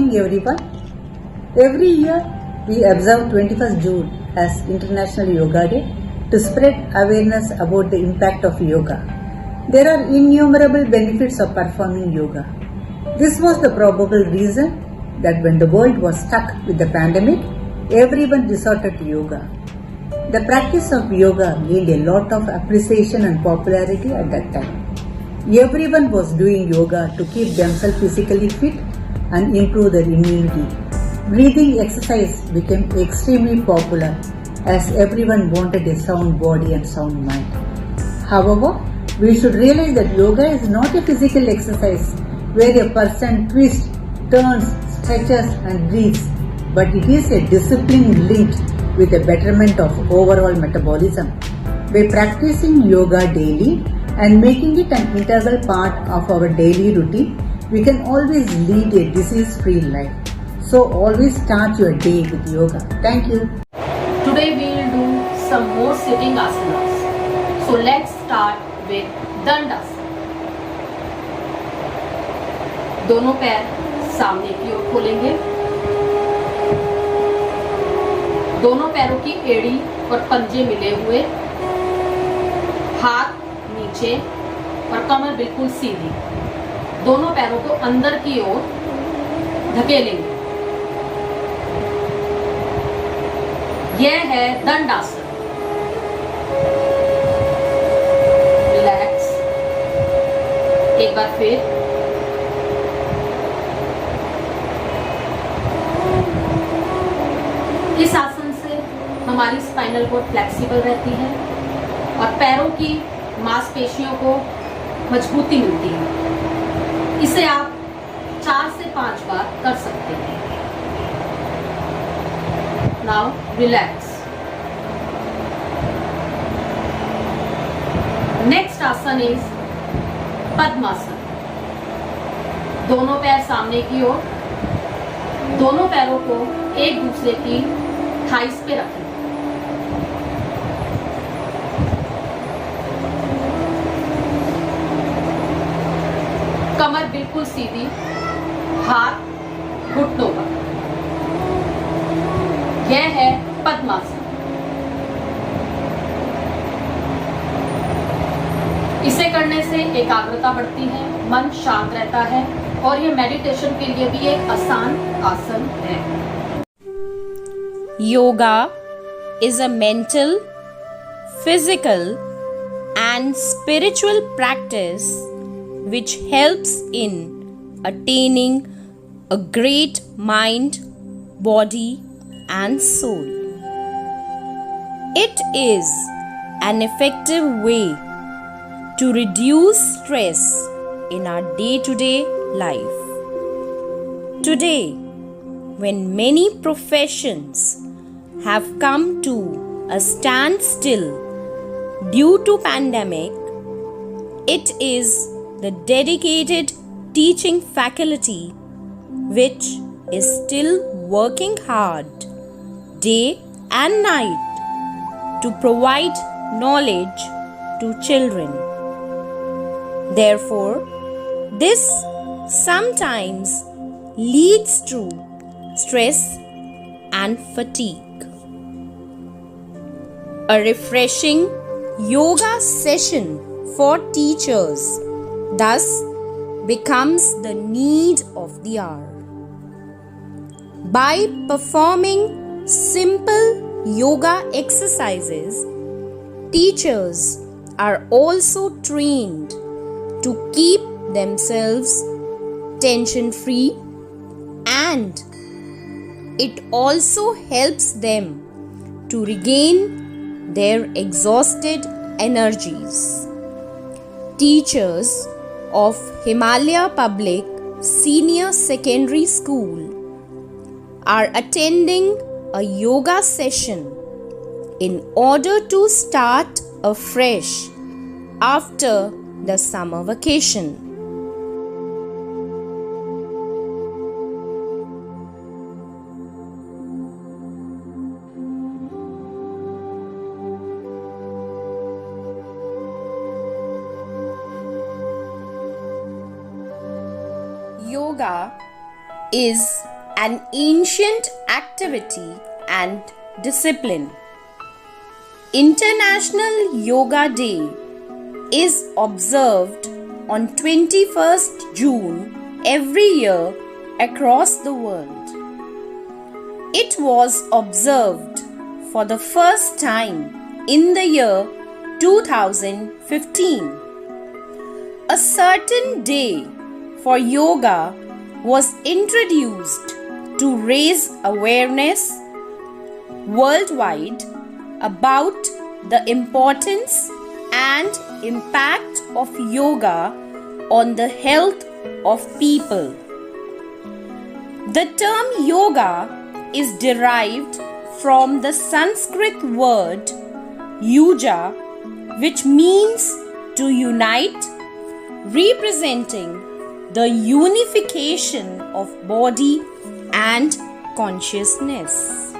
morning everyone. Every year we observe 21st June as International Yoga Day to spread awareness about the impact of yoga. There are innumerable benefits of performing yoga. This was the probable reason that when the world was stuck with the pandemic, everyone resorted to yoga. The practice of yoga gained a lot of appreciation and popularity at that time. Everyone was doing yoga to keep themselves physically fit and improve their immunity. Breathing exercise became extremely popular as everyone wanted a sound body and sound mind. However, we should realize that yoga is not a physical exercise where a person twists, turns, stretches and breathes, but it is a discipline linked with a betterment of overall metabolism. By practicing yoga daily and making it an integral part of our daily routine, we can always lead a disease-free life. So always start your day with yoga. Thank you. Today we will do some more sitting asanas. So let's start with Dandasana. दोनों पैर सामने की ओर खोलेंगे. दोनों पैरों की एड़ी और पंजे मिले हुए, हाथ नीचे और कमर बिल्कुल सीधी. दोनों पैरों को अंदर की ओर धकेलेंगे. यह है दंडासन. रिलैक्स. एक बार फिर. इस आसन से हमारी स्पाइनल कोड फ्लेक्सिबल रहती है और पैरों की मांसपेशियों को मजबूती मिलती है. इसे आप 4 से 5 बार कर सकते हैं. Now relax. नेक्स्ट आसन इज पद्मासन. दोनों पैर सामने की ओर. दोनों पैरों को एक दूसरे की थाइस पे रखें. कमर बिल्कुल सीधी, हाथ घुटनों पर. यह है पद्मासन. इसे करने से एकाग्रता बढ़ती है, मन शांत रहता है और ये मेडिटेशन के लिए भी एक आसान आसन है. Yoga is a mental, physical, and spiritual practice which helps in attaining a great mind, body, and soul. It is an effective way to reduce stress in our day-to-day life. Today, when many professions have come to a standstill due to pandemic, it is the dedicated teaching faculty which is still working hard day and night to provide knowledge to children. Therefore, this sometimes leads to stress and fatigue. A refreshing yoga session for teachers thus becomes the need of the hour. By performing simple yoga exercises, teachers are also trained to keep themselves tension free, and it also helps them to regain their exhausted energies. Teachers of Himalaya Public Senior Secondary School are attending a yoga session in order to start afresh after the summer vacation. Yoga is an ancient activity and discipline. International Yoga Day is observed on 21st June every year across the world. It was observed for the first time in the year 2015. A certain day for yoga was introduced to raise awareness worldwide about the importance and impact of yoga on the health of people. The term yoga is derived from the Sanskrit word yuja, which means to unite, representing the unification of body and consciousness.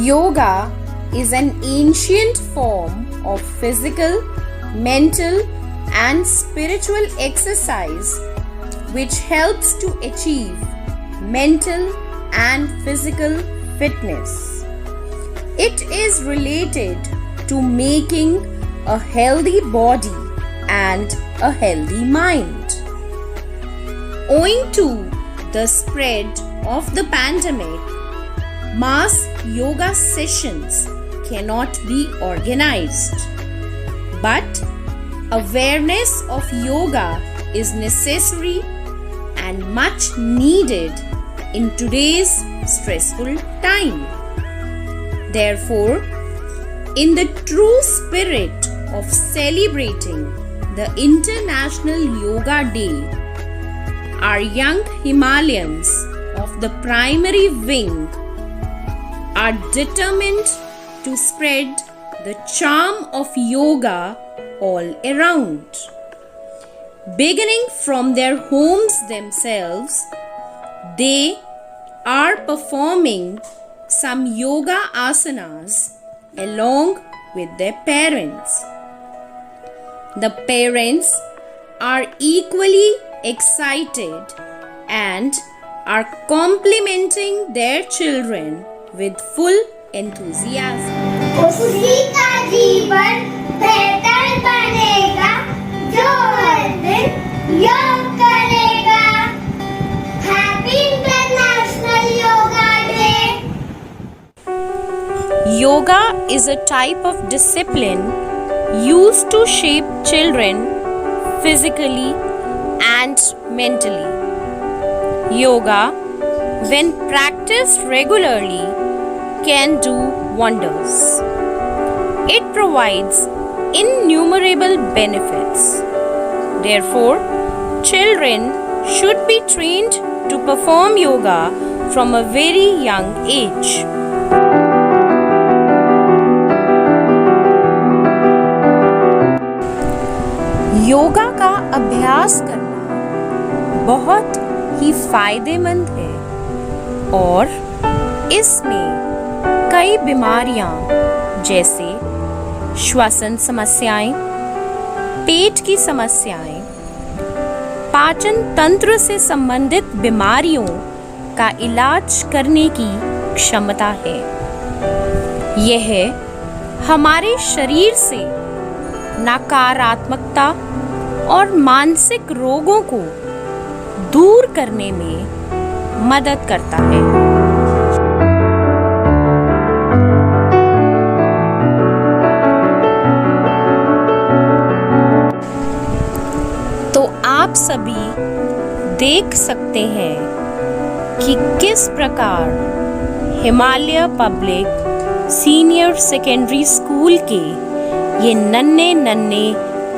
Yoga is an ancient form of physical, mental, and spiritual exercise which helps to achieve mental and physical fitness. It is related to making a healthy body and a healthy mind. Owing to the spread of the pandemic, mass yoga sessions cannot be organized. But awareness of yoga is necessary and much needed in today's stressful time. Therefore, in the true spirit of celebrating the International Yoga Day, our young Himalayans of the primary wing are determined to spread the charm of yoga all around. Beginning from their homes themselves, they are performing some yoga asanas along with their parents. The parents are equally excited and are complimenting their children with full enthusiasm. उसी का जीवन बेहतर बनेगा जो हर दिन योग करेगा. Happy international yoga day. Yoga is a type of discipline used to shape children physically and mentally. Yoga, when practiced regularly, can do wonders. It provides innumerable benefits. Therefore, children should be trained to perform yoga from a very young age. Yoga का अभ्यास करना बहुत ही फायदेमंद है और इसमें कई बीमारियां जैसे श्वसन समस्याएं, पेट की समस्याएं, पाचन तंत्र से संबंधित बीमारियों का इलाज करने की क्षमता है। यह हमारे शरीर से नकारात्मकता और मानसिक रोगों को दूर करने में मदद करता है। तो आप सभी देख सकते हैं कि किस प्रकार Himalaya public senior secondary school के ये नन्हे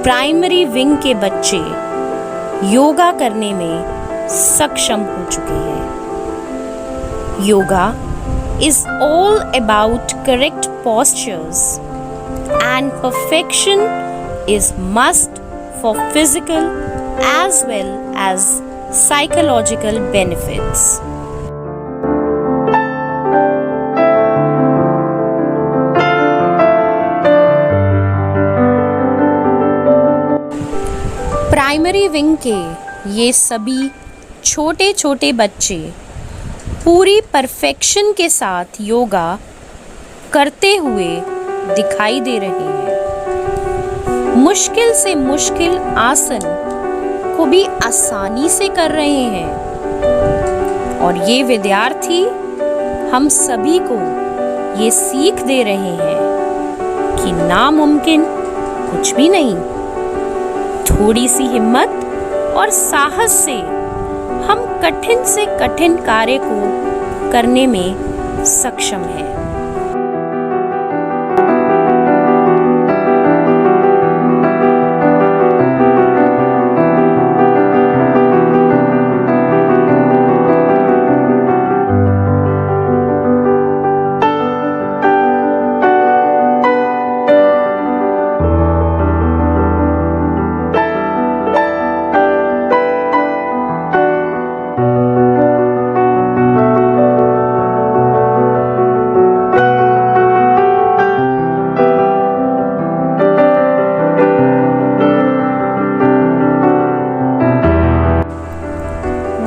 प्राइमरी विंग के बच्चे योगा करने में सक्षम हो चुके हैं। Yoga is all about correct postures and perfection is must for physical as well as psychological benefits. Primary wing के ये सभी छोटे छोटे बच्चे पूरी परफेक्शन के साथ योगा करते हुए दिखाई दे रहे हैं। मुश्किल से मुश्किल आसन को भी आसानी से कर रहे हैं और ये विद्यार्थी हम सभी को ये सीख दे रहे हैं कि नामुमकिन कुछ भी नहीं। थोड़ी सी हिम्मत और साहस से हम कठिन से कठिन कार्य को करने में सक्षम हैं।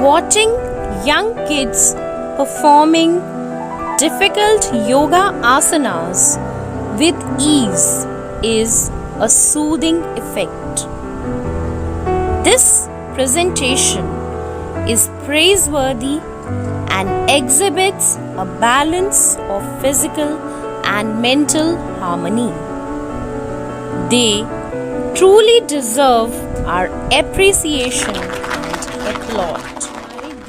Watching young kids performing difficult yoga asanas with ease is a soothing effect. This presentation is praiseworthy and exhibits a balance of physical and mental harmony. They truly deserve our appreciation and applaud.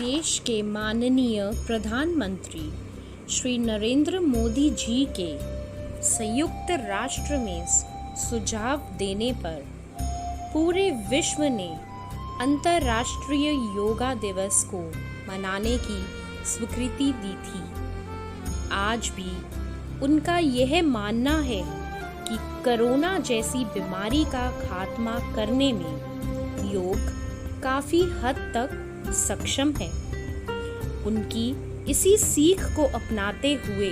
देश के माननीय प्रधानमंत्री श्री नरेंद्र मोदी जी के संयुक्त राष्ट्र में सुझाव देने पर पूरे विश्व ने अंतर्राष्ट्रीय योगा दिवस को मनाने की स्वीकृति दी थी। आज भी उनका यह मानना है कि कोरोना जैसी बीमारी का खात्मा करने में योग काफी हद तक सक्षम है। उनकी इसी सीख को अपनाते हुए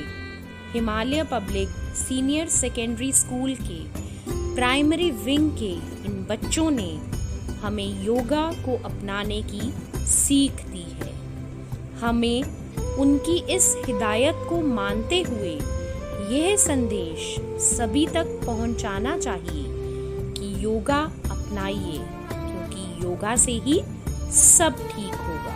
Himalaya public senior secondary school के प्राइमरी विंग के इन बच्चों ने हमें योगा को अपनाने की सीख दी है। हमें उनकी इस हिदायत को मानते हुए यह संदेश सभी तक पहुंचाना चाहिए कि योगा अपनाइए, क्योंकि योगा से ही सब ठीक होगा।